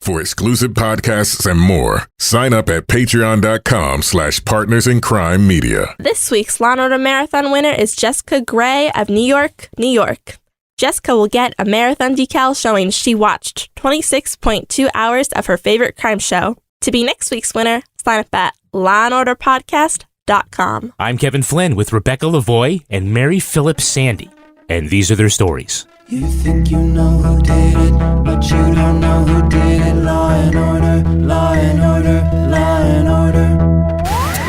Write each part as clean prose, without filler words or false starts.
For exclusive podcasts and more, sign up at patreon.com/partnersincrimemedia. This week's Law & Order Marathon winner is Jessica Gray of New York, New York. Jessica will get a marathon decal showing she watched 26.2 hours of her favorite crime show. To be next week's winner, sign up at lawandorderpodcast.com. I'm Kevin Flynn with Rebecca Lavoie and Mary Phillips-Sandy, and these are their stories. You think you know who did it, but you don't know who did it. Law and order, law and order, law and order.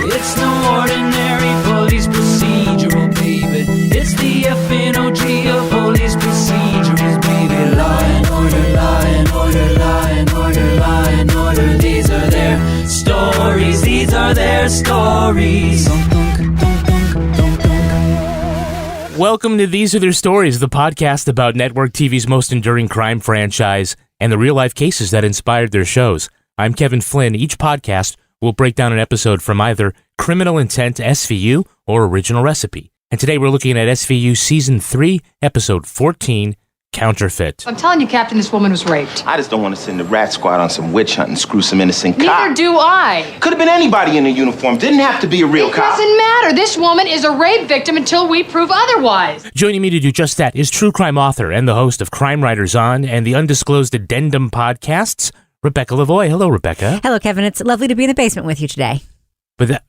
It's no ordinary police procedural, baby. It's the FNOG of police procedurals, baby. Law and order, law and order, law and order, law and order. These are their stories, these are their stories. Welcome to These Are Their Stories, the podcast about network TV's most enduring crime franchise and the real-life cases that inspired their shows. I'm Kevin Flynn. Each podcast will break down an episode from either Criminal Intent SVU or Original Recipe. And today we're looking at SVU Season 3, Episode 14, Counterfeit. I'm telling you, Captain, this woman was raped. I just don't want to send the rat squad on some witch hunt and screw some innocent cop. Neither do I. Could have been anybody in a uniform. Didn't have to be a real cop. It doesn't matter. This woman is a rape victim until we prove otherwise. Joining me to do just that is true crime author and the host of Crime Writers On and the Undisclosed Addendum podcasts, Rebecca Lavoie. Hello, Rebecca. Hello, Kevin. It's lovely to be in the basement with you today. But that,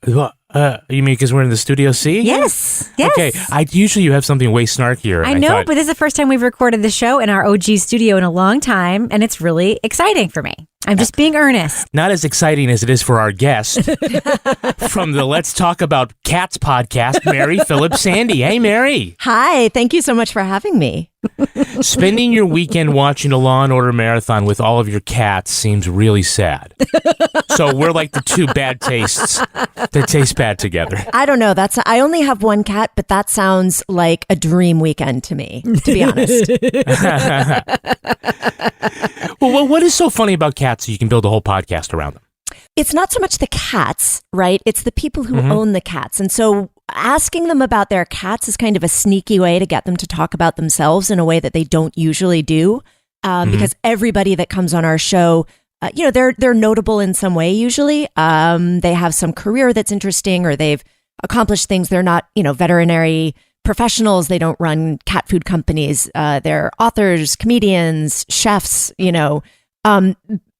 you mean because we're in the studio C? Yes. Okay. Usually you have something way snarkier. I know, but this is the first time we've recorded the show in our OG studio in a long time, and it's really exciting for me. I'm just being earnest. Not as exciting as it is for our guest from the Let's Talk About Cats podcast, Mary Phillips-Sandy. Hey, Mary. Hi. Thank you so much for having me. Spending your weekend watching a Law & Order marathon with all of your cats seems really sad. So we're like the two bad tastes that taste bad together. I don't know. I only have one cat, but that sounds like a dream weekend to me, to be honest. Well, what is so funny about cats so you can build a whole podcast around them? It's not so much the cats, right? It's the people who own the cats. And so asking them about their cats is kind of a sneaky way to get them to talk about themselves in a way that they don't usually do. Because everybody that comes on our show, they're notable in some way usually. They have some career that's interesting or they've accomplished things. They're not, veterinary professionals. They don't run cat food companies. They're authors, comedians, chefs,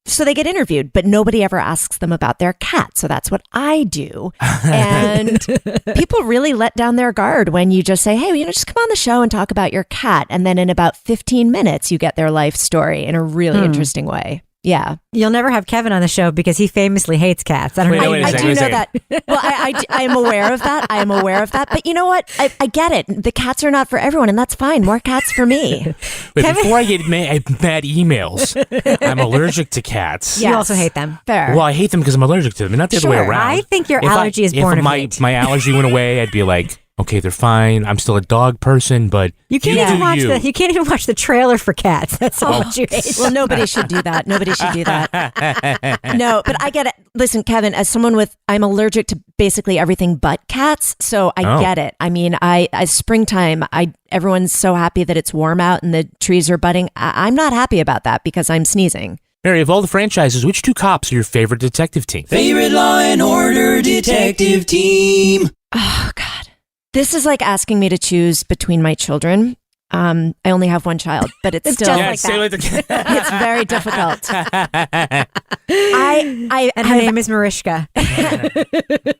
so they get interviewed, but nobody ever asks them about their cat. So that's what I do. And people really let down their guard when you just say, hey, just come on the show and talk about your cat. And then in about 15 minutes, you get their life story in a really interesting way. Yeah. You'll never have Kevin on the show because he famously hates cats. I don't know. I do know that. Well, I am aware of that. I am aware of that. But you know what? I get it. The cats are not for everyone, and that's fine. More cats for me. But before I get mad emails, I'm allergic to cats. Yes. You also hate them. Fair. Well, I hate them because I'm allergic to them, and not the other way around. I think your allergy is born of hate. If my allergy went away, I'd be like, okay, they're fine. I'm still a dog person, but you can't even watch the trailer for Cats. That's how much you hate. Well, nobody should do that. Nobody should do that. No, but I get it. Listen, Kevin, as someone I'm allergic to basically everything but cats, so I get it. I mean, as springtime, everyone's so happy that it's warm out and the trees are budding. I'm not happy about that because I'm sneezing. Mary, of all the franchises, which two cops are your favorite detective team? Favorite Law and Order detective team. Oh, God. This is like asking me to choose between my children. I only have one child, but it's still like that. It's very difficult. And her name is Mariska. I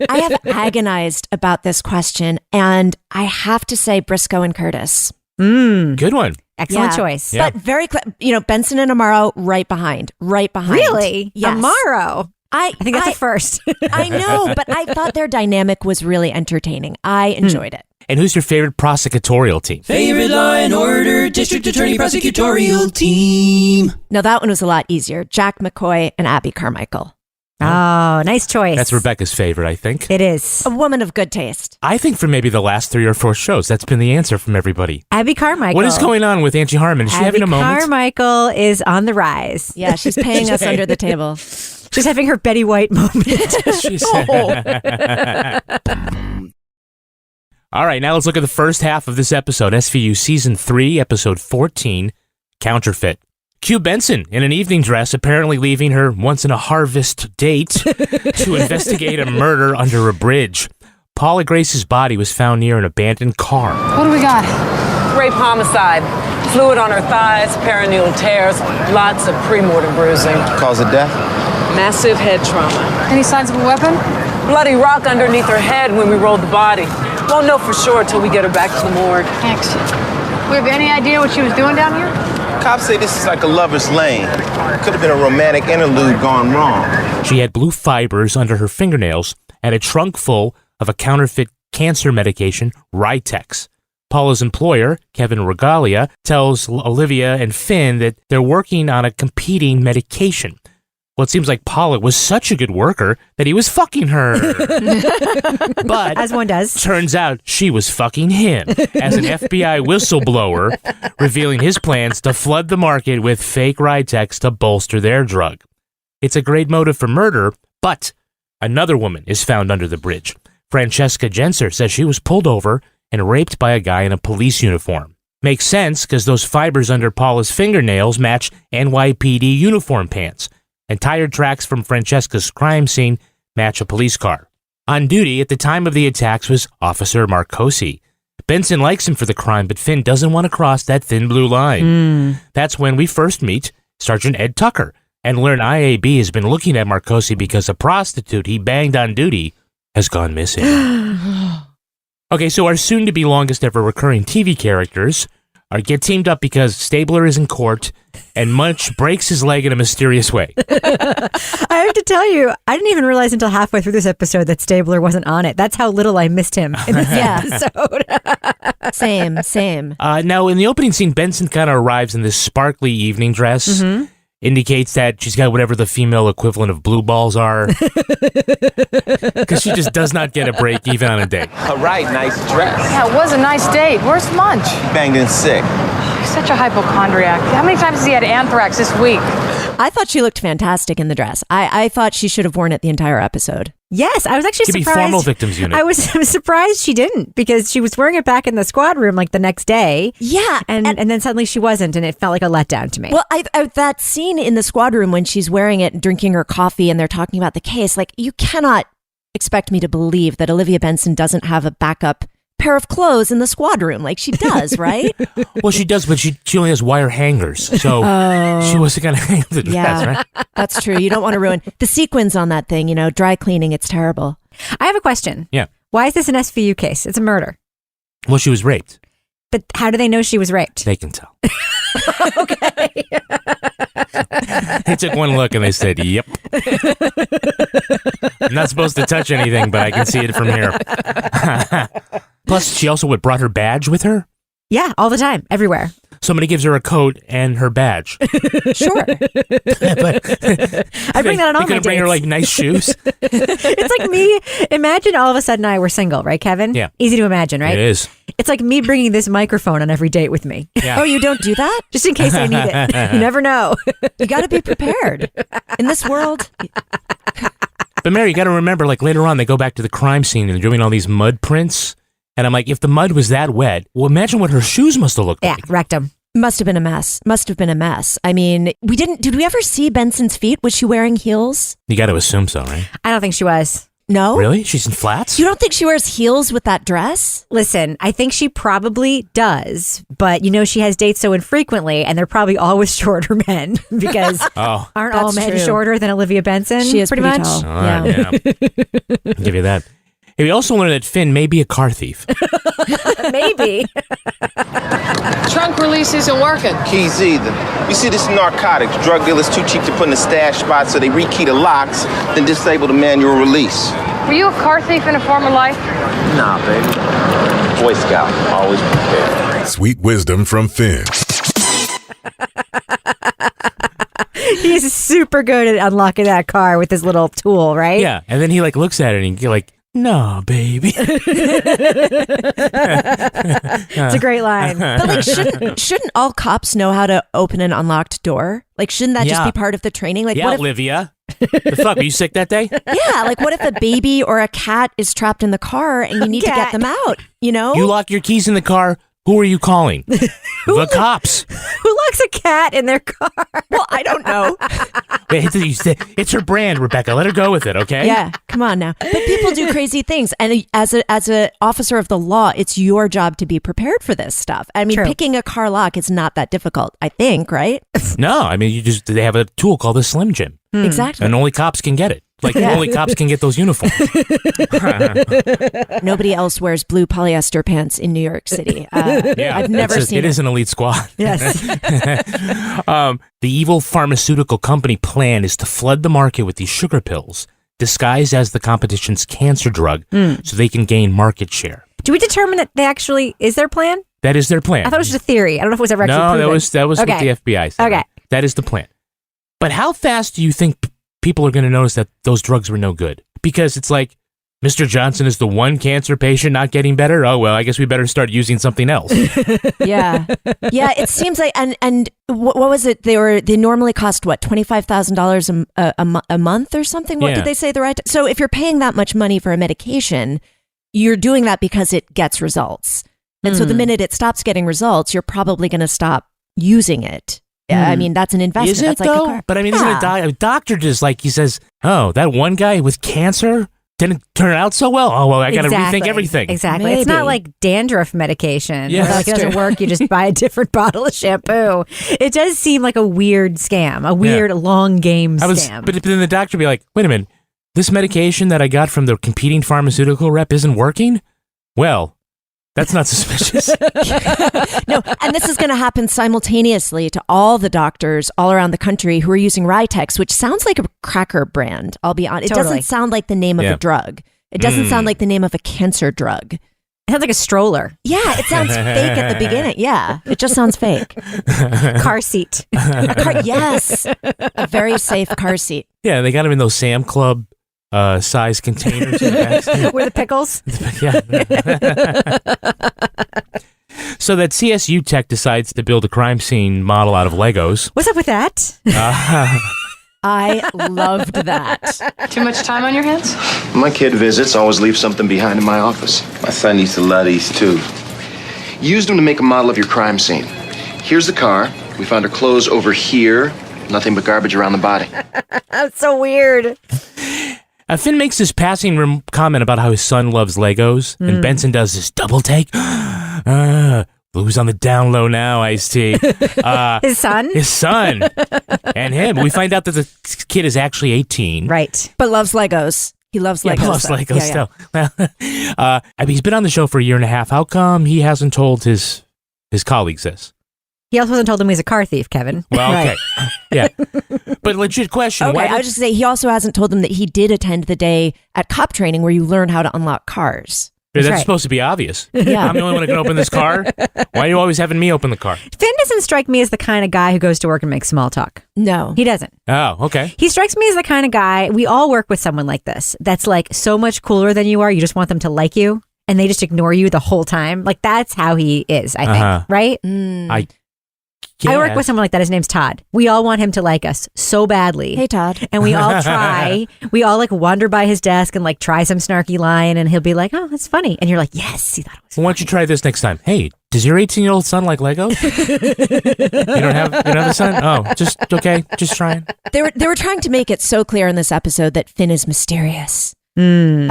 have agonized about this question, and I have to say Briscoe and Curtis. Good one. Excellent choice. Yeah. But very quick, Benson and Amaro right behind. Really? Yes. Amaro? I think that's a first. I know, but I thought their dynamic was really entertaining. I enjoyed it. And who's your favorite prosecutorial team? Favorite Law and Order District Attorney Prosecutorial Team. Now, that one was a lot easier. Jack McCoy and Abby Carmichael. Oh, nice choice. That's Rebecca's favorite, I think. It is. A woman of good taste. I think for maybe the last 3 or 4 shows, that's been the answer from everybody. Abby Carmichael. What is going on with Angie Harmon? Is she having a moment? Abby Carmichael is on the rise. Yeah, she's paying us under the table. She's having her Betty White moment. All right, now let's look at the first half of this episode, SVU Season 3, Episode 14, Counterfeit. Cue Benson in an evening dress, apparently leaving her once-in-a-harvest date to investigate a murder under a bridge. Paula Grace's body was found near an abandoned car. What do we got? Rape homicide. Fluid on her thighs, perineal tears, lots of pre-mortem bruising. Cause of death? Massive head trauma. Any signs of a weapon? Bloody rock underneath her head when we rolled the body. Won't know for sure till we get her back to the morgue. Excellent. We have any idea what she was doing down here? Cops say this is like a lover's lane. Could have been a romantic interlude gone wrong. She had blue fibers under her fingernails and a trunk full of a counterfeit cancer medication, Ritex. Paula's employer, Kevin Regalia, tells Olivia and Fin that they're working on a competing medication. Well, it seems like Paula was such a good worker that he was fucking her. But as one does. Turns out she was fucking him as an FBI whistleblower, revealing his plans to flood the market with fake Ritex to bolster their drug. It's a great motive for murder, but another woman is found under the bridge. Francesca Genser says she was pulled over and raped by a guy in a police uniform. Makes sense because those fibers under Paula's fingernails match NYPD uniform pants, and tire tracks from Francesca's crime scene match a police car. On duty at the time of the attacks was Officer Marcosi. Benson likes him for the crime, but Fin doesn't want to cross that thin blue line. That's when we first meet Sergeant Ed Tucker and learn IAB has been looking at Marcosi because a prostitute he banged on duty has gone missing. Okay, so our soon-to-be longest-ever recurring TV characters get teamed up because Stabler is in court and Munch breaks his leg in a mysterious way. I have to tell you, I didn't even realize until halfway through this episode that Stabler wasn't on it. That's how little I missed him in this episode. Same. Now, in the opening scene, Benson kind of arrives in this sparkly evening dress. Indicates that she's got whatever the female equivalent of blue balls are. Because she just does not get a break even on a date. All right, nice dress. Yeah, it was a nice date. Where's Munch? Banged in sick. He's such a hypochondriac. How many times has he had anthrax this week? I thought she looked fantastic in the dress. I thought she should have worn it the entire episode. Yes, I was actually Could surprised. be formal victims unit. I was surprised she didn't because she was wearing it back in the squad room like the next day. Yeah. And then suddenly she wasn't, and it felt like a letdown to me. Well, that scene in the squad room when she's wearing it and drinking her coffee and they're talking about the case, like, you cannot expect me to believe that Olivia Benson doesn't have a backup pair of clothes in the squad room like she does, right? Well, she does, but she only has wire hangers, so she wasn't going to hang the dress, right? That's true. You don't want to ruin the sequins on that thing, dry cleaning, it's terrible. I have a question. Yeah. Why is this an SVU case? It's a murder. Well, she was raped. But how do they know she was raped? They can tell. Okay. They took one look and they said, yep. I'm not supposed to touch anything, but I can see it from here. Plus, she also brought her badge with her? Yeah, all the time, everywhere. Somebody gives her a coat and her badge. Sure. I bring that on all my dates. They could bring her like nice shoes. It's like me. Imagine all of a sudden I were single, right, Kevin? Yeah. Easy to imagine, right? It is. It's like me bringing this microphone on every date with me. Yeah. Oh, you don't do that? Just in case I need it. You never know. You got to be prepared. In this world. But Mary, you got to remember, like later on, they go back to the crime scene and they're doing all these mud prints. And I'm like, if the mud was that wet, well, imagine what her shoes must have looked like. Yeah, wrecked them. Must have been a mess. I mean, did we ever see Benson's feet? Was she wearing heels? You got to assume so, right? I don't think she was. No? Really? She's in flats? You don't think she wears heels with that dress? Listen, I think she probably does, but she has dates so infrequently, and they're probably always shorter men because aren't all men shorter than Olivia Benson? She is pretty much tall. Yeah. I'll give you that. Hey, we also learned that Fin may be a car thief. Maybe. Trunk release isn't working. Keys either. You see, this is narcotics. Drug dealers too cheap to put in the stash spot, so they rekey the locks, then disable the manual release. Were you a car thief in a former life? Nah, baby. Boy Scout, always prepared. Sweet wisdom from Fin. He's super good at unlocking that car with his little tool, right? Yeah, and then he looks at it and he's like, "No, baby." It's a great line. But shouldn't all cops know how to open an unlocked door? Like, shouldn't that just be part of the training? Like, yeah, what if, Olivia. The fuck, were you sick that day? Yeah, like what if a baby or a cat is trapped in the car and you need to get them out? You lock your keys in the car, Who are you calling? The cops. Who locks a cat in their car? Well, I don't know. It's her brand, Rebecca. Let her go with it, okay? Yeah, come on now. But people do crazy things. And as an officer of the law, it's your job to be prepared for this stuff. I mean, picking a car lock is not that difficult, I think, right? No, I mean, they have a tool called a Slim Jim. Exactly. And only cops can get it. Like, only cops can get those uniforms. Nobody else wears blue polyester pants in New York City. I've never seen it. It is an elite squad. Yes. The evil pharmaceutical company plan is to flood the market with these sugar pills, disguised as the competition's cancer drug, so they can gain market share. Do we determine that they actually is their plan? That is their plan. I thought it was just a theory. I don't know if it was ever actually proven. No, that was what the FBI said. Okay. That is the plan. But how fast do you think people are going to notice that those drugs were no good? Because it's like, Mr. Johnson is the one cancer patient not getting better. Oh, well, I guess we better start using something else. Yeah. Yeah, it seems like, and what was it? They normally cost, what, $25,000 a month or something? What did they say the right? So if you're paying that much money for a medication, you're doing that because it gets results. And so the minute it stops getting results, you're probably going to stop using it. I mean, that's an investment. Is it, that's like though? a car. But I mean, isn't a doctor just like, he says, oh, that one guy with cancer didn't turn out so well? Oh, well, I got to rethink everything. Exactly. Maybe. It's not like dandruff medication. Yeah, like it doesn't work. You just buy a different bottle of shampoo. It does seem like a weird scam, a weird long game scam. But then the doctor would be like, wait a minute, this medication that I got from the competing pharmaceutical rep isn't working? Well, that's not suspicious. No, and this is going to happen simultaneously to all the doctors all around the country who are using Ritex, which sounds like a cracker brand. I'll be honest. It doesn't sound like the name of a drug. It doesn't sound like the name of a cancer drug. It sounds like a stroller. Yeah, it sounds fake at the beginning. Yeah, it just sounds fake. Car seat. Yes, a very safe car seat. Yeah, they got them in those Sam Club size containers in the back. With the pickles? Yeah. So that CSU tech decides to build a crime scene model out of Legos. What's up with that? I loved that. Too much time on your hands? My kid visits, always leave something behind in my office. My son used to love these too. Used them to make a model of your crime scene. Here's the car. We found her clothes over here. Nothing but garbage around the body. That's so weird. Finn makes this passing comment about how his son loves Legos, and Benson does this double take. Who's on the down low now, Ice-T? His son? His son. And him. We find out that the kid is actually 18. Right. But loves Legos. He loves Legos. He loves Legos still. I mean, he's been on the show for a year and a half. How come he hasn't told his colleagues this? He also hasn't told him he's a car thief, Kevin. Well, okay. Yeah. But legit question. Okay, I was just saying, he also hasn't told them that he did attend the day at cop training where you learn how to unlock cars. That's supposed to be obvious. Yeah. I'm the only one who can open this car. Why are you always having me open the car? Finn doesn't strike me as the kind of guy who goes to work and makes small talk. No. He doesn't. Oh, okay. He strikes me as the kind of guy, we all work with someone like this, that's like so much cooler than you are, you just want them to like you, and they just ignore you the whole time. Like, that's how he is, I think. Right? I work with someone like that. His name's Todd. We all want him to like us so badly. Hey, Todd. And we all try. We all like wander by his desk and like try some snarky line, and he'll be like, "Oh, that's funny," and you're like, "Yes, he thought it was." Well, why don't you try this next time? Hey, does your 18-year-old son like Legos? You don't have a son? Oh, just trying. They were trying to make it so clear in this episode that Finn is mysterious. And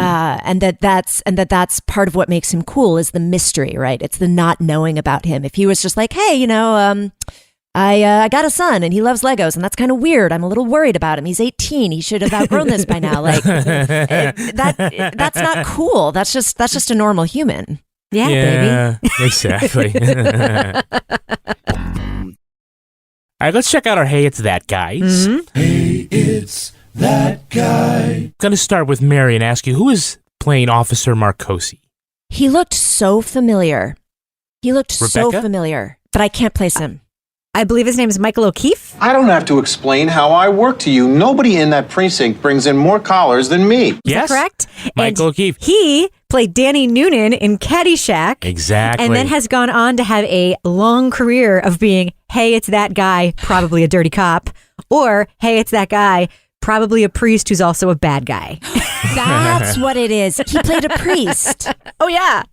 that's part of what makes him cool is the mystery, right? It's the not knowing about him. If he was just like, hey, I got a son and he loves Legos and that's kind of weird. I'm a little worried about him. He's 18. He should have outgrown this by now. Like that's not cool. That's just a normal human. Yeah, baby. Exactly. All right, let's check out our Hey, It's That Guys. Hey, it's that guy. I'm going to start with Mary and ask you, who is playing Officer Marcosi? He looked so familiar. So Rebecca? familiar, but I can't place him. I believe his name is Michael O'Keefe. I don't have to explain how I work to you. Nobody in that precinct brings in more callers than me. Is that correct? Michael O'Keefe. He played Danny Noonan in Caddyshack. Exactly. And then has gone on to have a long career of being, hey, it's that guy, probably a dirty cop, or hey, it's that guy, Probably a priest who's also a bad guy. That's what it is. He played a priest. Oh, yeah.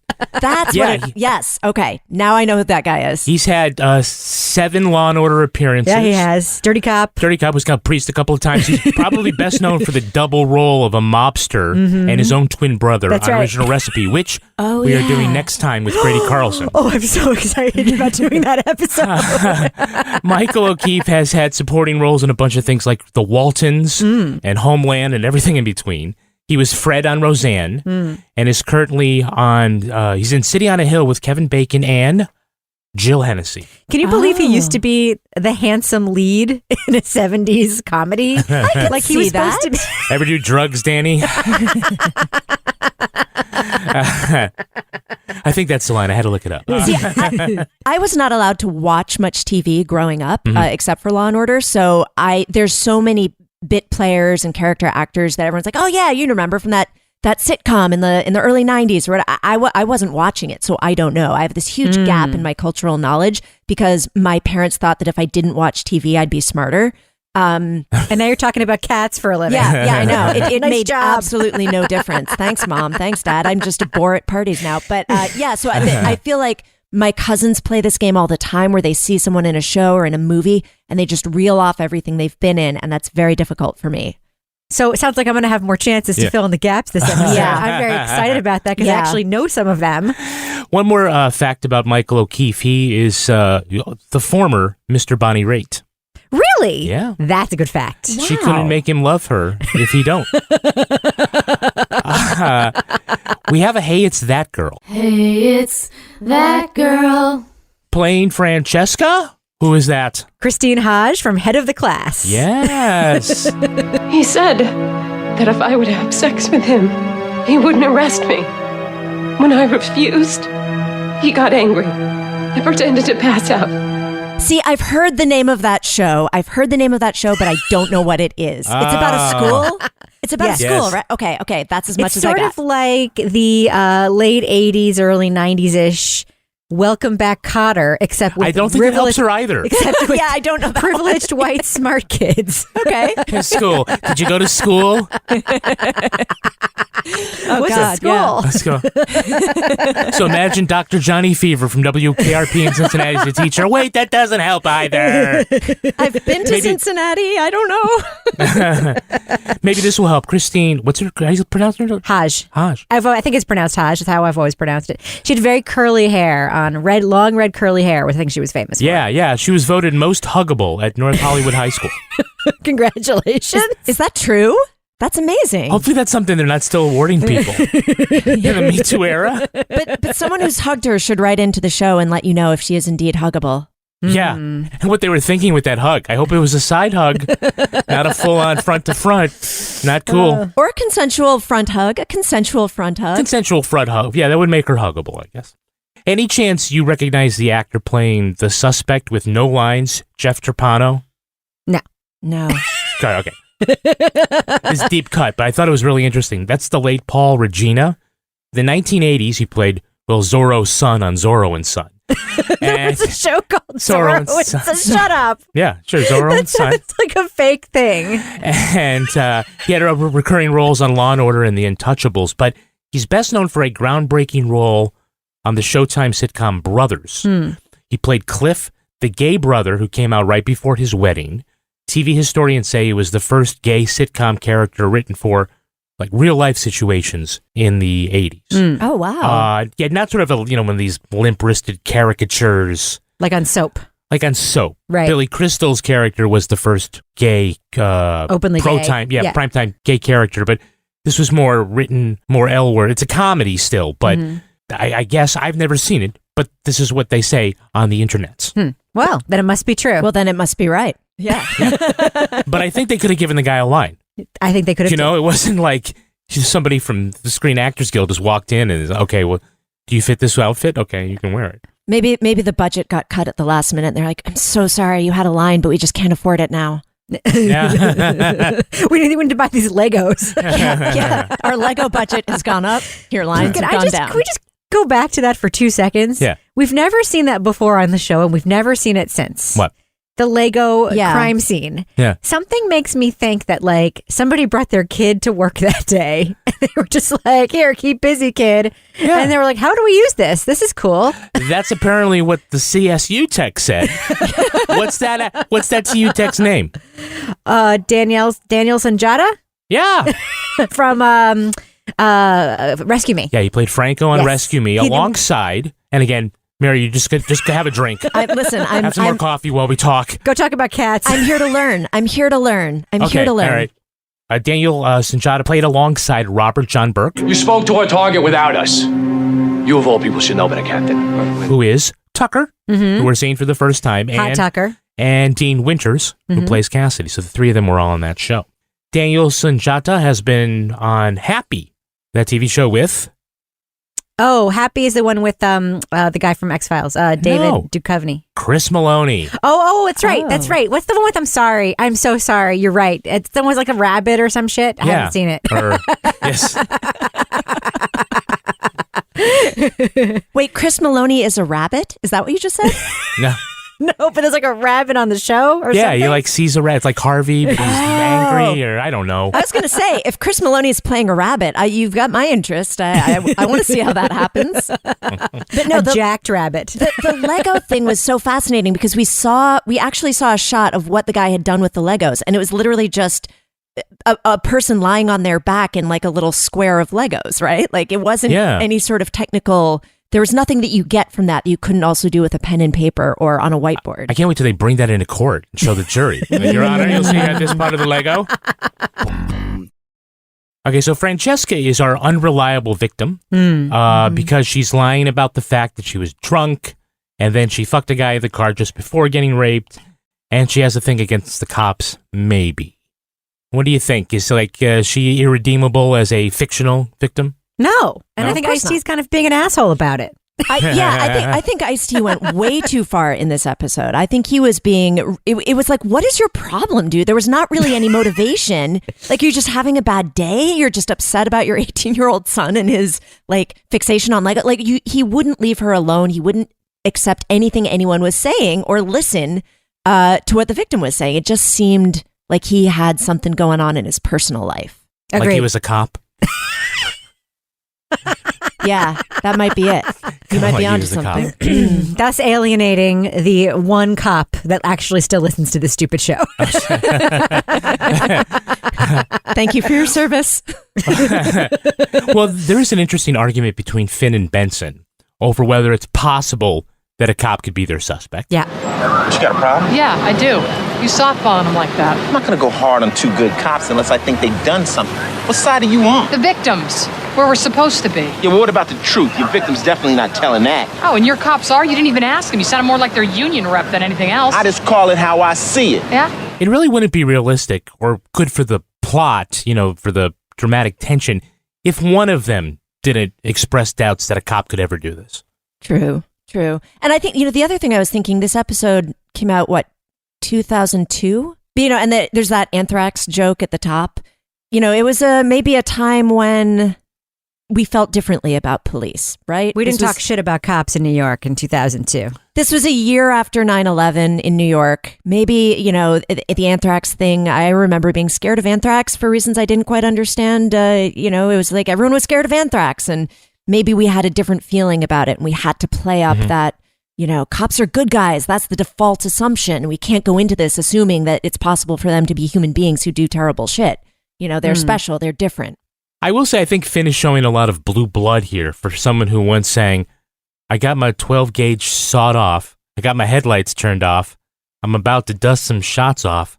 That's what yes. Okay. Now I know who that guy is. He's had 7 Law and Order appearances. Yeah, he has. Dirty Cop. Dirty Cop was got priest a couple of times. He's probably best known for the double role of a mobster and his own twin brother on Original Recipe, which we are doing next time with Grady Carlson. Oh, I'm so excited about doing that episode. Michael O'Keefe has had supporting roles in a bunch of things like The Waltons and Homeland and everything in between. He was Fred on Roseanne and is currently on, he's in City on a Hill with Kevin Bacon and Jill Hennessy. Can you believe he used to be the handsome lead in a 70s comedy? Like he was supposed to be. Ever do drugs, Danny? I think that's the line. I had to look it up. See, I was not allowed to watch much TV growing up, except for Law and Order. So there's so many bit players and character actors that everyone's like, oh yeah, you remember from that sitcom in the early 90s. Or I wasn't watching it, so I don't know. I have this huge gap in my cultural knowledge because my parents thought that if I didn't watch TV, I'd be smarter. And now you're talking about cats for a living. Yeah, I know. It Nice made job. absolutely no difference. Thanks, Mom. Thanks, Dad. I'm just a bore at parties now. But so I feel like my cousins play this game all the time where they see someone in a show or in a movie and they just reel off everything they've been in. And that's very difficult for me. So it sounds like I'm going to have more chances to fill in the gaps this episode. Yeah. I'm very excited about that because I actually know some of them. One more fact about Michael O'Keefe. He is the former Mr. Bonnie Raitt. Really? Yeah. That's a good fact. She couldn't make him love her if he don't. We have a Hey, It's That Girl. Hey, it's that girl. Playing Francesca? Who is that? Christine Hodge from Head of the Class. Yes. He said that if I would have sex with him, he wouldn't arrest me. When I refused, he got angry. I pretended to pass out. See, I've heard the name of that show. but I don't know what it is. It's about a school? It's about a school, right? Okay. That's as much as I got. It's sort of like the late 80s, early 90s-ish Welcome Back Kotter, except with I don't think it helps her either. Except with I don't know. privileged white smart kids. Okay. School. Did you go to school? What's a school? Yeah. Let's go. So imagine Dr. Johnny Fever from WKRP in Cincinnati as a teacher. Wait, that doesn't help either. I've been to Cincinnati. I don't know. Maybe this will help. Christine, how do you pronounce her? Hodge. Hodge. I think it's pronounced Hodge. That's how I've always pronounced it. She had very curly hair long red curly hair, which I think she was famous for. Yeah. She was voted most huggable at North Hollywood High School. Congratulations. Is that true? That's amazing. Hopefully that's something they're not still awarding people in the Me Too era. But someone who's hugged her should write into the show and let you know if she is indeed huggable. Yeah. And what they were thinking with that hug. I hope it was a side hug, not a full-on front-to-front. Not cool. Or a consensual front hug. Consensual front hug. Yeah, that would make her huggable, I guess. Any chance you recognize the actor playing the suspect with no lines, Jeff Trapano? No. Okay. It's deep cut, but I thought it was really interesting. That's the late Paul Regina. The 1980s, he played Zorro's son on Zorro and Son. There's a show called Zorro and Son. Shut up. Yeah, sure, Zorro and Son. It's like a fake thing. And he had recurring roles on Law & Order and The Untouchables, but he's best known for a groundbreaking role on the Showtime sitcom Brothers. He played Cliff, the gay brother who came out right before his wedding. TV historians say he was the first gay sitcom character written for like real life situations in the 80s. Oh, wow. Not sort of one of these limp-wristed caricatures. Like on Soap. Right. Billy Crystal's character was the first gay, openly primetime gay character, but this was more written, more L-word. It's a comedy still, but I guess I've never seen it, but this is what they say on the internets. Well, then it must be true. Well, then it must be right. Yeah. But I think they could have given the guy a line. I think they could have. It wasn't like somebody from the Screen Actors Guild just walked in and is, okay, well, do you fit this outfit? Okay, you can wear it. Maybe the budget got cut at the last minute. They're like, I'm so sorry you had a line, but we just can't afford it now. Yeah. We didn't even to buy these Legos. Yeah. Our Lego budget has gone up. Your lines have gone down. Can we just go back to that for 2 seconds? Yeah. We've never seen that before on the show, and we've never seen it since. What? the Lego crime scene. Yeah. Something makes me think that like somebody brought their kid to work that day and they were just like, here, keep busy, kid. Yeah. And they were like, how do we use this? This is cool. That's apparently what the CSU tech said. What's that TU tech's name? Daniel Sanjata? Yeah. From Rescue Me. Yeah, he played Franco on Rescue Me alongside, and again, Mary, you just have a drink. Have some more coffee while we talk. Go talk about cats. I'm here to learn. I'm here to learn. All right. Daniel Sanjata played alongside Robert John Burke. You spoke to our target without us. You of all people should know better, Captain. Who is Tucker, who we're seeing for the first time. Hot Tucker. And Dean Winters, who plays Cassidy. So the three of them were all on that show. Daniel Sanjata has been on Happy, that TV show with... Oh, Happy is the one with the guy from X-Files, David Duchovny. Chris Maloney. Oh, that's right. That's right. What's the one with I'm sorry? I'm so sorry. You're right. It's the one with like a rabbit or some shit. I haven't seen it. Yes. Wait, Chris Maloney is a rabbit? Is that what you just said? No. No, but there's like a rabbit on the show or something? Yeah, he like sees a rat. It's like Harvey, but he's angry, or I don't know. I was going to say, if Chris Maloney is playing a rabbit, you've got my interest. I want to see how that happens. But no, the jacked rabbit. The Lego thing was so fascinating because we actually saw a shot of what the guy had done with the Legos, and it was literally just a person lying on their back in like a little square of Legos, right? Like it wasn't any sort of technical... There was nothing that you get from that you couldn't also do with a pen and paper or on a whiteboard. I can't wait till they bring that into court and show the jury. Your Honor, you'll see this part of the Lego. Okay, so Francesca is our unreliable victim because she's lying about the fact that she was drunk and then she fucked a guy in the car just before getting raped and she has a thing against the cops, maybe. What do you think? Is she irredeemable as a fictional victim? No. And I think Ice-T's kind of being an asshole about it. I think Ice-T went way too far in this episode. I think he was being, it was like, what is your problem, dude? There was not really any motivation. Like, you're just having a bad day. You're just upset about your 18-year-old son and his like fixation on Lego. Like, he wouldn't leave her alone. He wouldn't accept anything anyone was saying or listen to what the victim was saying. It just seemed like he had something going on in his personal life. Agreed. Like he was a cop. Yeah, that might be it. You might be onto something. Thus alienating the one cop that actually still listens to this stupid show. Thank you for your service. Well, there is an interesting argument between Finn and Benson over whether it's possible that a cop could be their suspect. Yeah. You got a problem? Yeah, I do. You softball them like that. I'm not going to go hard on two good cops unless I think they've done something. What side are you on? The victims, where we're supposed to be. Yeah, well, what about the truth? Your victim's definitely not telling that. Oh, and your cops are? You didn't even ask them. You sounded more like their union rep than anything else. I just call it how I see it. Yeah? It really wouldn't be realistic or good for the plot, for the dramatic tension, if one of them didn't express doubts that a cop could ever do this. True. And I think, the other thing I was thinking, this episode came out, 2002? And there's that anthrax joke at the top. It was maybe a time when we felt differently about police, right? We didn't talk shit about cops in New York in 2002. This was a year after 9/11 in New York. Maybe, the anthrax thing, I remember being scared of anthrax for reasons I didn't quite understand. It was like everyone was scared of anthrax, and maybe we had a different feeling about it, and we had to play up that, cops are good guys. That's the default assumption. We can't go into this assuming that it's possible for them to be human beings who do terrible shit. They're special. They're different. I will say I think Finn is showing a lot of blue blood here for someone who once sang, I got my 12 gauge sawed off. I got my headlights turned off. I'm about to dust some shots off.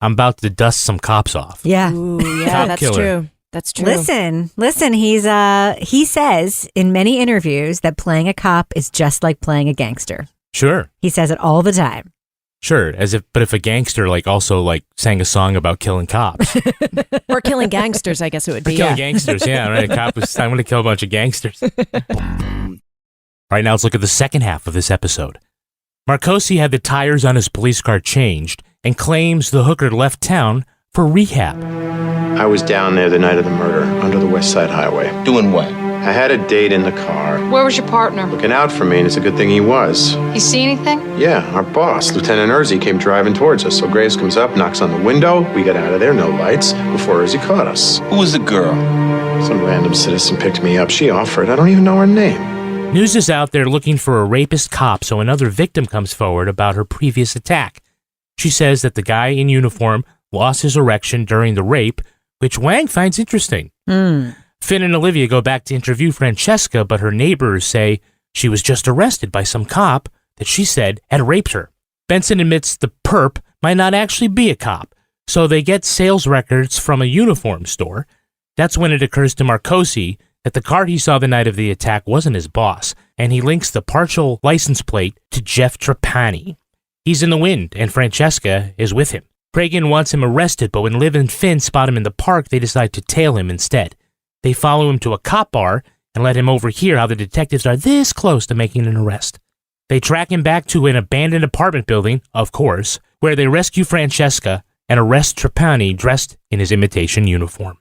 I'm about to dust some cops off. Yeah. Ooh, yeah, that's true. That's true. Listen, he says in many interviews that playing a cop is just like playing a gangster. Sure. He says it all the time. Sure, but if a gangster also sang a song about killing cops. Or killing gangsters, I guess it would be. Killing gangsters, yeah, right. A cop was, I'm going to kill a bunch of gangsters. All right, now let's look at the second half of this episode. Marcosi had the tires on his police car changed and claims the hooker left town for rehab. I was down there the night of the murder, under the West Side Highway. Doing what? I had a date in the car. Where was your partner? Looking out for me, and it's a good thing he was. You see anything? Yeah, our boss, Lieutenant Urzy, came driving towards us. So Graves comes up, knocks on the window. We got out of there, no lights, before Urzy caught us. Who was the girl? Some random citizen picked me up. She offered. I don't even know her name. News is out there looking for a rapist cop, so another victim comes forward about her previous attack. She says that the guy in uniform lost his erection during the rape, which Wang finds interesting. Finn and Olivia go back to interview Francesca, but her neighbors say she was just arrested by some cop that she said had raped her. Benson admits the perp might not actually be a cop, so they get sales records from a uniform store. That's when it occurs to Marcosi that the car he saw the night of the attack wasn't his boss, and he links the partial license plate to Jeff Trapani. He's in the wind, and Francesca is with him. Cragen wants him arrested, but when Liv and Finn spot him in the park, they decide to tail him instead. They follow him to a cop bar and let him overhear how the detectives are this close to making an arrest. They track him back to an abandoned apartment building, of course, where they rescue Francesca and arrest Trapani dressed in his imitation uniform.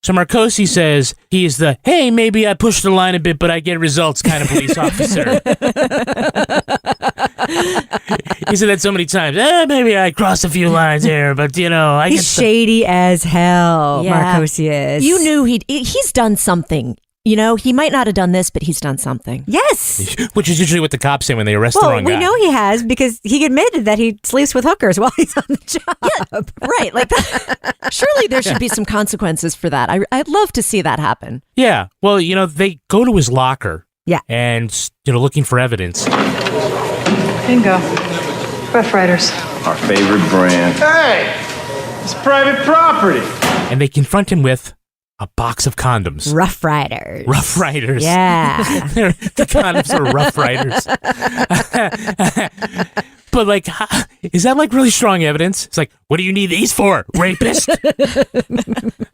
So Marcosi says he is the, hey, maybe I pushed the line a bit, but I get results kind of police officer. He said that so many times. Maybe I crossed a few lines here, but I He's shady as hell, Marcosi is. You knew he's done something. He might not have done this, but he's done something. Yes. Which is usually what the cops say when they arrest the wrong guy. We know he has because he admitted that he sleeps with hookers while he's on the job. Yeah, right. Like that. Surely there should be some consequences for that. I'd love to see that happen. Yeah. Well, they go to his locker. Yeah. And, looking for evidence. Bingo. Rough Riders. Our favorite brand. Hey! It's private property. And they confront him with a box of condoms. Rough Riders. Rough Riders. Yeah. The condoms are Rough Riders. But, is that, really strong evidence? It's like, what do you need these for, rapist?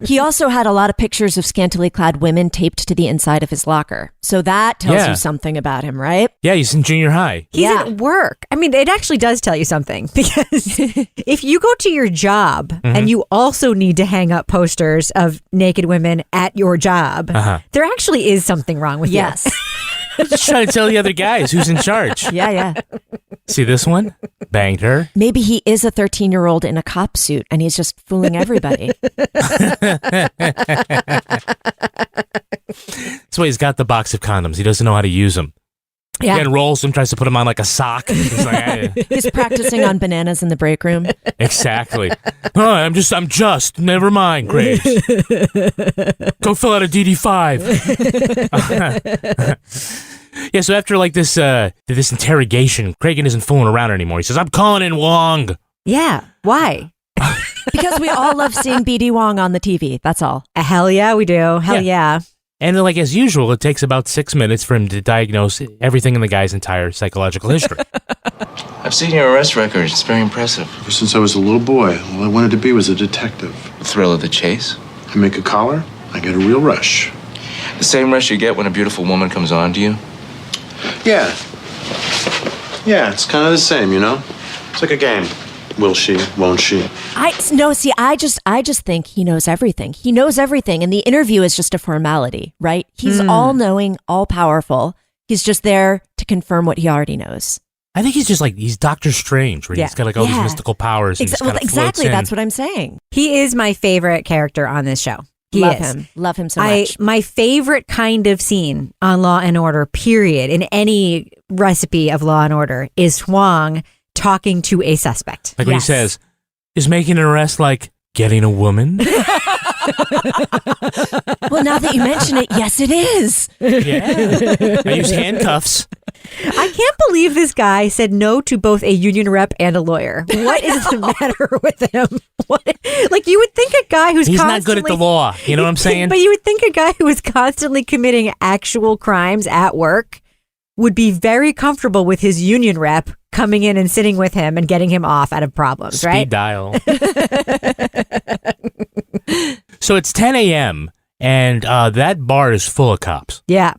He also had a lot of pictures of scantily clad women taped to the inside of his locker. So that tells you something about him, right? Yeah, he's in junior high. He's at work. I mean, it actually does tell you something because if you go to your job and you also need to hang up posters of naked women at your job, there actually is something wrong with you. Yes. Just trying to tell the other guys who's in charge. Yeah. See this one? Banged her. Maybe he is a 13-year-old in a cop suit and he's just fooling everybody. That's why he's got the box of condoms. He doesn't know how to use them. Yeah. He unrolls them, tries to put them on like a sock. He's like, He's practicing on bananas in the break room. Exactly. Oh, I'm just. Never mind, Graves. Go fill out a DD5. Yeah, so after this interrogation, Cragen isn't fooling around anymore. He says, I'm calling in Wong. Yeah. Why? Because we all love seeing BD Wong on the TV. That's all. Hell yeah, we do. Hell yeah. And as usual, it takes about 6 minutes for him to diagnose everything in the guy's entire psychological history. I've seen your arrest record. It's very impressive. Ever since I was a little boy, all I wanted to be was a detective. The thrill of the chase. I make a collar, I get a real rush. The same rush you get when a beautiful woman comes on to you. Yeah, it's kind of the same, It's like a game. Will she? Won't she? I just think he knows everything. He knows everything, and the interview is just a formality, right? He's all-knowing, all-powerful. He's just there to confirm what he already knows. I think he's just he's Doctor Strange, where he's got all these mystical powers. And Exactly, that's what I'm saying. He is my favorite character on this show. Love him so much. My favorite kind of scene on Law and Order, period, in any recipe of Law and Order, is Hwang talking to a suspect. Like when he says, is making an arrest like getting a woman? Well, now that you mention it, yes, it is. Yeah. I use handcuffs. I can't believe this guy said no to both a union rep and a lawyer. What is the matter with him? You would think a guy He's not good at the law. You know what I'm saying? But you would think a guy who is constantly committing actual crimes at work would be very comfortable with his union rep coming in and sitting with him and getting him off out of problems, right? Speed dial. So it's 10 a.m. and that bar is full of cops. Yeah.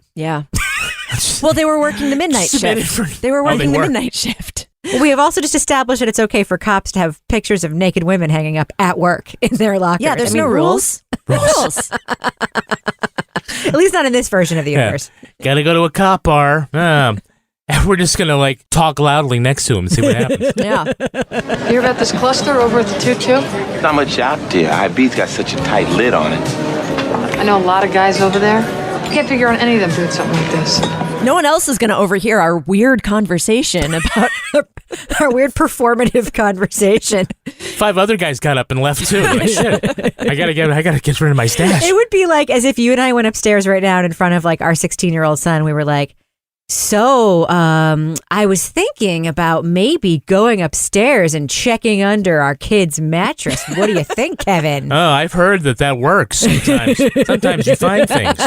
Well, they were working the midnight shift. They were working the midnight shift. We have also just established that it's okay for cops to have pictures of naked women hanging up at work in their lockers. Yeah, there's no rules. Rules. At least not in this version of the universe. Gotta go to a cop bar. And we're just gonna like talk loudly next to him and see what happens. Yeah. You hear about this cluster over at the 2-2? Not much out there. IB's got such a tight lid on it. I know a lot of guys over there. Can't figure out any of them doing something like this. No one else is going to overhear our weird conversation about our weird performative conversation. 5 other guys got up and left too. Like, shit, I gotta get rid of my stash. It would be like as if you and I went upstairs right now and in front of like our 16-year-old son. We were like, so I was thinking about maybe going upstairs and checking under our kid's mattress. What do you think, Kevin? Oh, I've heard that works sometimes. Sometimes you find things.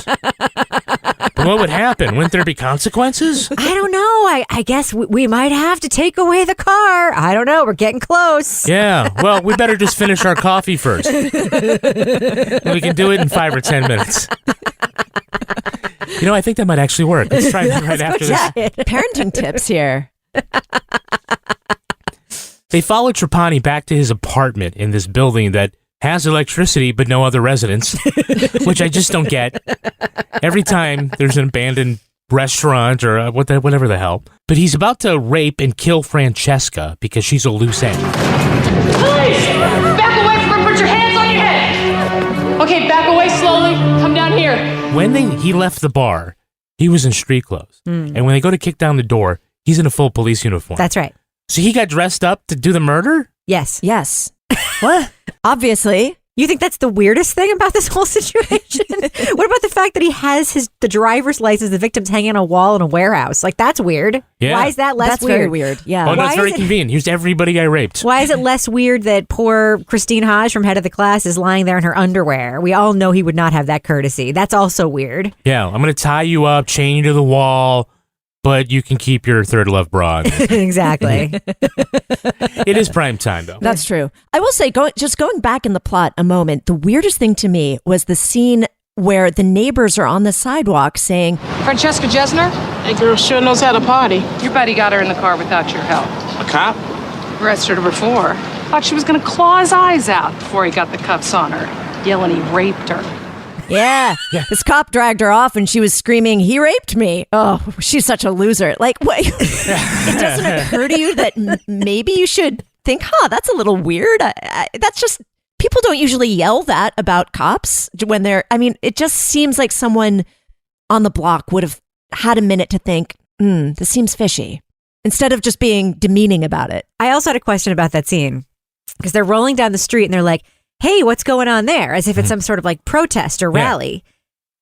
But what would happen? Wouldn't there be consequences? I don't know. I guess we might have to take away the car. I don't know. We're getting close. Yeah. Well, we better just finish our coffee first. We can do it in 5 or 10 minutes. You know, I think that might actually work. Let's try that right after this. Parenting tips here. They followed Trapani back to his apartment in this building that has electricity but no other residents, which I just don't get. Every time there's an abandoned restaurant or whatever the hell. But he's about to rape and kill Francesca because she's a loose end. Please! Back away from her! Put your hands on your head! Okay, back away slowly. Come down here. When he left the bar, he was in street clothes. And when they go to kick down the door, he's in a full police uniform. That's right. So he got dressed up to do the murder? Yes. Yes. What? Obviously. You think that's the weirdest thing about this whole situation? What about the fact that he has the driver's license, the victim's hanging on a wall in a warehouse? Like, that's weird. Yeah. Why is that less That's weird? very weird. Yeah. Oh, no, it's very convenient. Here's everybody I raped. Why is it less weird that poor Christine Hodge from Head of the Class is lying there in her underwear? We all know he would not have that courtesy. That's also weird. Yeah, I'm going to tie you up, chain you to the wall, but you can keep your third love bra on. Exactly. It is prime time, though. That's true. I will say, going back in the plot a moment, the weirdest thing to me was the scene where the neighbors are on the sidewalk saying, Francesca Jesner? That girl sure knows how to party. Your buddy got her in the car without your help. A cop? Arrested her before. Thought she was going to claw his eyes out before he got the cuffs on her, yelling he raped her. Yeah. This cop dragged her off and she was screaming, he raped me. Oh, she's such a loser. Like, what? It doesn't occur to you that maybe you should think, that's a little weird. That's just, people don't usually yell that about cops when it just seems like someone on the block would have had a minute to think, this seems fishy, instead of just being demeaning about it. I also had a question about that scene because they're rolling down the street and they're like, hey, what's going on there? As if it's some sort of like protest or rally.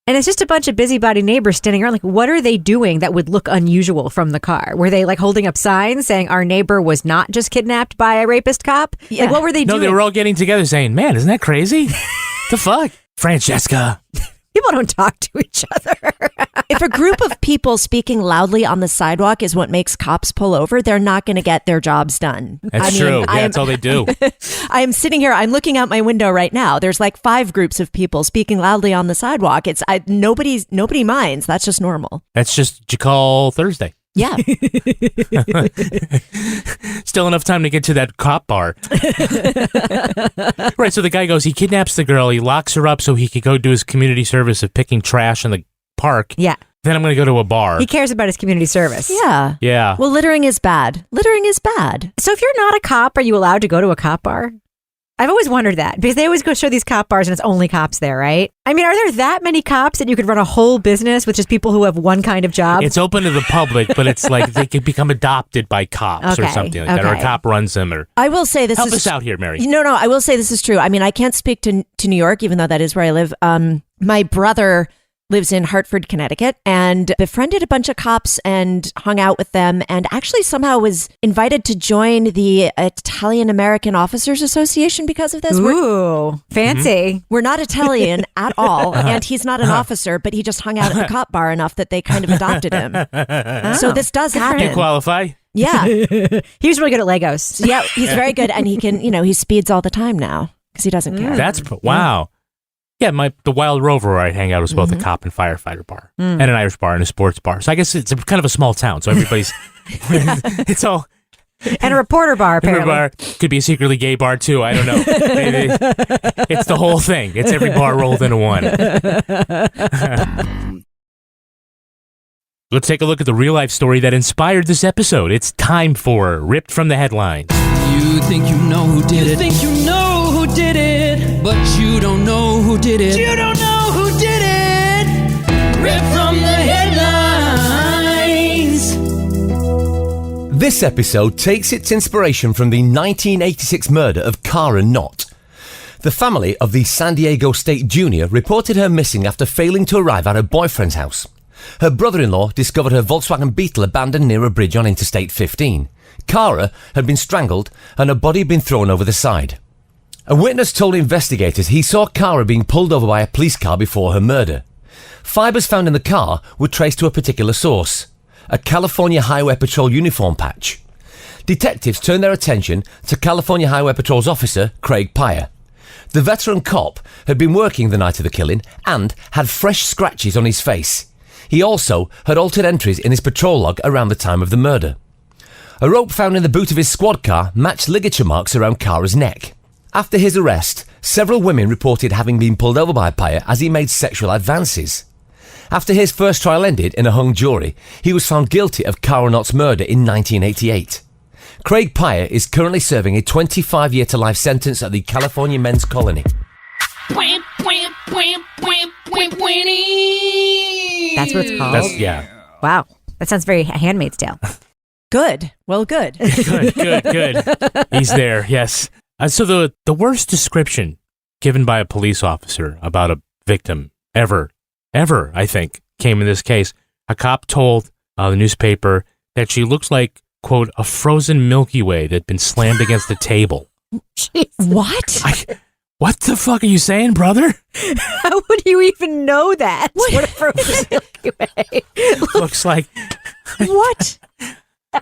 And it's just a bunch of busybody neighbors standing around. Like, what are they doing that would look unusual from the car? Were they like holding up signs saying our neighbor was not just kidnapped by a rapist cop? Yeah. Like, what were they doing? No, they were all getting together saying, man, isn't that crazy? The fuck? Francesca. People don't talk to each other. If a group of people speaking loudly on the sidewalk is what makes cops pull over, they're not going to get their jobs done. That's true. Yeah, that's all they do. I'm sitting here. I'm looking out my window right now. There's like 5 groups of people speaking loudly on the sidewalk. Nobody minds. That's just normal. That's just you call Thursday. Yeah. Still enough time to get to that cop bar. Right, so the guy goes, he kidnaps the girl, he locks her up so he could go do his community service of picking trash in the park. Yeah. Then I'm going to go to a bar. He cares about his community service. Yeah. Yeah. Well, littering is bad. Littering is bad. So if you're not a cop, are you allowed to go to a cop bar? I've always wondered that because they always go show these cop bars and it's only cops there, right? I mean, are there that many cops that you could run a whole business with just people who have one kind of job? It's open to the public, but it's like they could become adopted by cops or something like that, or a cop runs them. Or I will say this help us out here, Mary. No, I will say this is true. I mean, I can't speak to New York, even though that is where I live. My brother lives in Hartford, Connecticut, and befriended a bunch of cops and hung out with them, and actually somehow was invited to join the Italian American Officers Association because of this. Ooh, fancy. We're not Italian at all, and he's not an officer, but he just hung out at the cop bar enough that they kind of adopted him. So this does happen. You qualify? Yeah. He was really good at Legos. Yeah, he's very good, and he can, he speeds all the time now because he doesn't care. That's, wow. Yeah, the Wild Rover where I hang out was both a cop and firefighter bar and an Irish bar and a sports bar. So I guess it's kind of a small town. So everybody's, it's all And a reporter bar, apparently. Bar could be a secretly gay bar, too. I don't know. It's the whole thing. It's every bar rolled into one. Let's take a look at the real-life story that inspired this episode. It's time for Ripped from the Headlines. You think you know who did it. You think you know who did it. But you don't know who did it. You don't know who did it. Ripped from the headlines. This episode takes its inspiration from the 1986 murder of Cara Knott. The family of the San Diego State Junior reported her missing after failing to arrive at her boyfriend's house. Her brother-in-law discovered her Volkswagen Beetle abandoned near a bridge on Interstate 15. Cara had been strangled and her body had been thrown over the side. A witness told investigators he saw Cara being pulled over by a police car before her murder. Fibers found in the car were traced to a particular source, a California Highway Patrol uniform patch. Detectives turned their attention to California Highway Patrol's officer, Craig Pyer. The veteran cop had been working the night of the killing and had fresh scratches on his face. He also had altered entries in his patrol log around the time of the murder. A rope found in the boot of his squad car matched ligature marks around Cara's neck. After his arrest, several women reported having been pulled over by Pyer as he made sexual advances. After his first trial ended in a hung jury, he was found guilty of Cara Knott's murder in 1988. Craig Pyer is currently serving a 25-year-to-life sentence at the California Men's Colony. That's what it's called? Yeah. Wow. That sounds very Handmaid's Tale. Good. Well, good. Good. He's there, yes. So the worst description given by a police officer about a victim ever, I think, came in this case. A cop told the newspaper that she looks like, quote, a frozen Milky Way that had been slammed against a table. What? What the fuck are you saying, brother? How would you even know that? What a frozen Milky Way looks like. What? I'm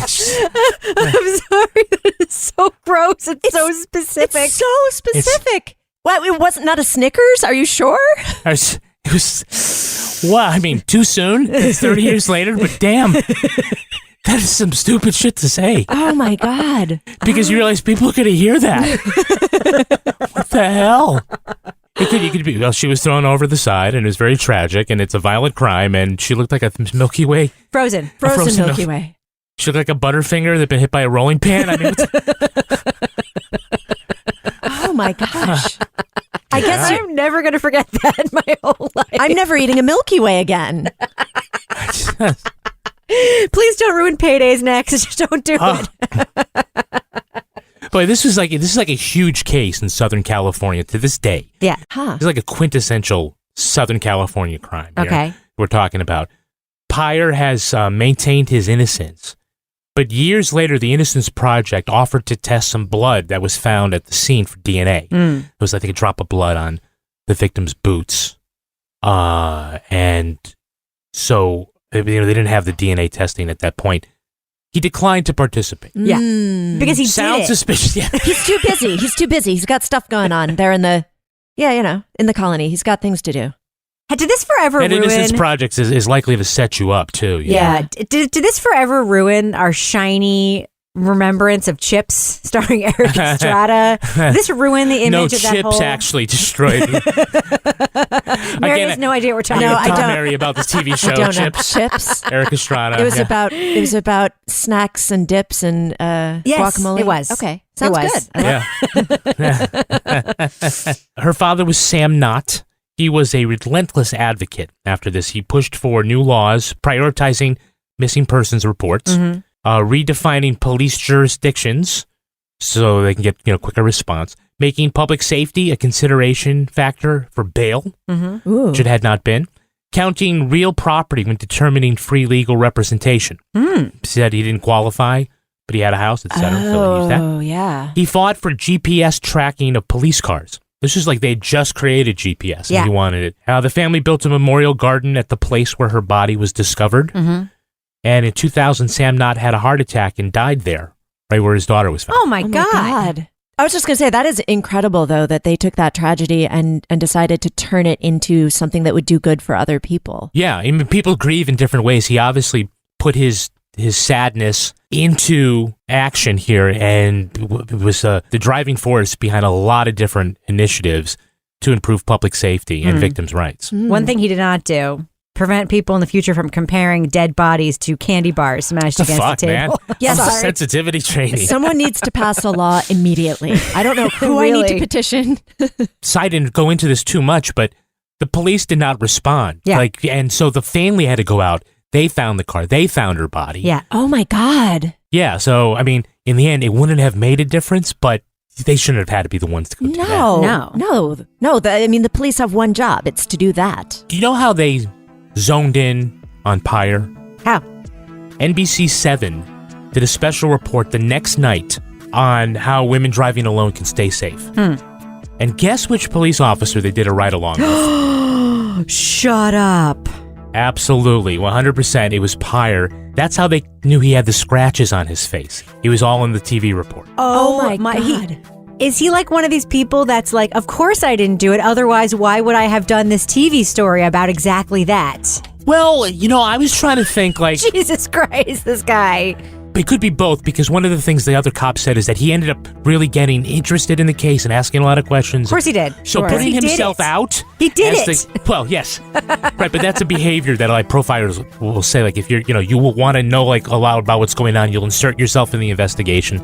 sorry. That is so gross. It's so specific. It's so specific. What? It wasn't not a Snickers? Are you sure? It was. What? I mean, too soon? It's 30 years later, but damn. That is some stupid shit to say. Oh my God. Because you realize people are going to hear that. What the hell? You could be, well, she was thrown over the side and it was very tragic and it's a violent crime and she looked like a Milky Way. Frozen Milky Way. She looked like a Butterfinger that'd been hit by a rolling pin. I mean, oh my gosh. I guess I'm never going to forget that my whole life. I'm never eating a Milky Way again. Please don't ruin Paydays next. Just don't do it. Boy, this is like a huge case in Southern California to this day. Yeah. It's like a quintessential Southern California crime. Okay. We're talking about. Pyer has maintained his innocence, but years later, the Innocence Project offered to test some blood that was found at the scene for DNA. It was, I think, a drop of blood on the victim's boots, and so. They didn't have the DNA testing at that point. He declined to participate. Yeah, because he sounds suspicious. Yeah. He's too busy. He's got stuff going on there in the colony. He's got things to do. Did this forever ruin... And Innocence Projects is likely to set you up, too. Yeah. Did this forever ruin our shiny remembrance of Chips starring Eric Estrada? Did this ruin the image of that whole... No, Chips actually destroyed me. Mary has no idea what we're talking about. I don't. Mary about this TV show, I don't Chips. know. Chips. Eric Estrada. It was about snacks and dips and guacamole. It was. Okay. Sounds good. Yeah. Her father was Sam Knott. He was a relentless advocate. After this, he pushed for new laws, prioritizing missing persons reports, redefining police jurisdictions so they can get quicker response, making public safety a consideration factor for bail, which it had not been, counting real property when determining free legal representation. Said he didn't qualify, but he had a house, etc. So he used that. Oh, yeah. He fought for GPS tracking of police cars. This is like they just created GPS and he wanted it. The family built a memorial garden at the place where her body was discovered. And in 2000, Sam Knott had a heart attack and died there, right where his daughter was found. Oh my God. I was just going to say, that is incredible, though, that they took that tragedy and decided to turn it into something that would do good for other people. Yeah, I mean, people grieve in different ways. He obviously put his sadness into action here, and it was the driving force behind a lot of different initiatives to improve public safety and victims' rights. One thing he did not do: prevent people in the future from comparing dead bodies to candy bars smashed against the table. Man. Yes, sensitivity training. Someone needs to pass a law immediately. I don't know who I need to petition. So I didn't go into this too much, but the police did not respond. Yeah. And so the family had to go out. They found the car. They found her body. Yeah. Oh my God. Yeah. So, I mean, in the end, it wouldn't have made a difference, but they shouldn't have had to be the ones to go do that. No. The police have one job. It's to do that. Do you know how they zoned in on Pyre? How? NBC7 did a special report the next night on how women driving alone can stay safe. And guess which police officer they did a ride-along with? Shut up. Absolutely, 100%. It was Pyre. That's how they knew he had the scratches on his face. He was all in the TV report. Oh my God. Is he like one of these people that's like, of course I didn't do it, otherwise why would I have done this TV story about exactly that? Well, I was trying to think like... Jesus Christ, this guy. It could be both, because one of the things the other cop said is that he ended up really getting interested in the case and asking a lot of questions. Of course he did. So putting himself out... He did it. Well, yes. Right, but that's a behavior that like profilers will say, like if you're, you will want to know like a lot about what's going on. You'll insert yourself in the investigation.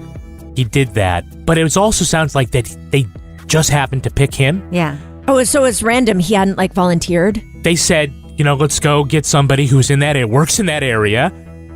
He did that. But it also sounds like that they just happened to pick him. Yeah. Oh, so it's random. He hadn't like volunteered? They said, let's go get somebody who's in that area, works in that area.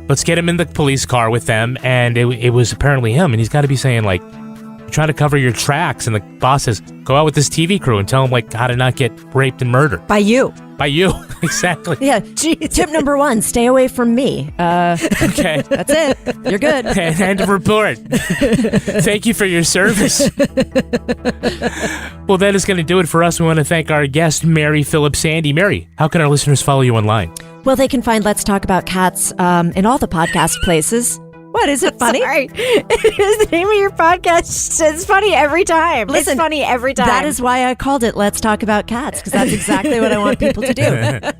Let's get him in the police car with them, and it was apparently him, and he's got to be saying, like, you're trying to cover your tracks, and the boss says, go out with this TV crew and tell them, like, how to not get raped and murdered. By you. By you, exactly. Yeah, tip number 1, stay away from me. Okay. That's it. You're good. End of report. Thank you for your service. Well, that is going to do it for us. We want to thank our guest, Mary Phillips-Sandy. Mary, how can our listeners follow you online? Well, they can find Let's Talk About Cats in all the podcast places. What, is it funny? Sorry. It is the name of your podcast. It's funny every time. Listen, it's funny every time. That is why I called it Let's Talk About Cats, because that's exactly what I want people to do.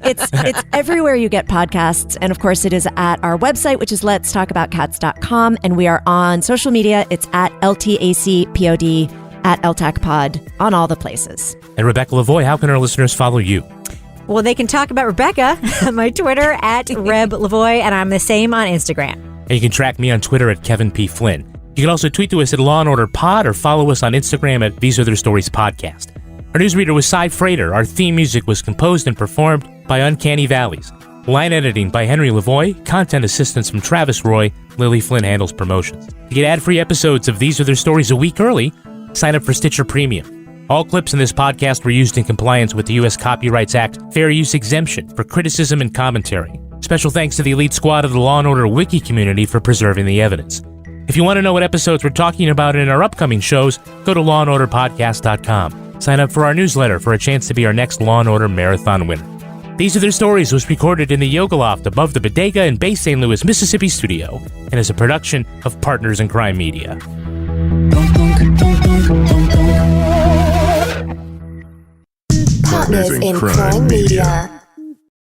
It's everywhere you get podcasts. And of course, it is at our website, which is letstalkaboutcats.com. And we are on social media. It's at LTACPOD, at LTACPod, on all the places. And Rebecca Lavoie, how can our listeners follow you? Well, they can talk about Rebecca on my Twitter at Reb Lavoie, and I'm the same on Instagram. And you can track me on Twitter at Kevin P. Flynn. You can also tweet to us at Law & Order Pod or follow us on Instagram at These Are Their Stories Podcast. Our newsreader was Cy Frater. Our theme music was composed and performed by Uncanny Valleys. Line editing by Henry Lavoie. Content assistance from Travis Roy. Lily Flynn handles promotions. To get ad-free episodes of These Are Their Stories a week early, sign up for Stitcher Premium. All clips in this podcast were used in compliance with the U.S. Copyrights Act Fair Use Exemption for criticism and commentary. Special thanks to the elite squad of the Law & Order Wiki community for preserving the evidence. If you want to know what episodes we're talking about in our upcoming shows, go to lawandorderpodcast.com. Sign up for our newsletter for a chance to be our next Law & Order Marathon winner. These Are Their Stories was recorded in the Yoga Loft above the Bodega in Bay St. Louis, Mississippi studio and is a production of Partners in Crime Media. Partners in Crime Media.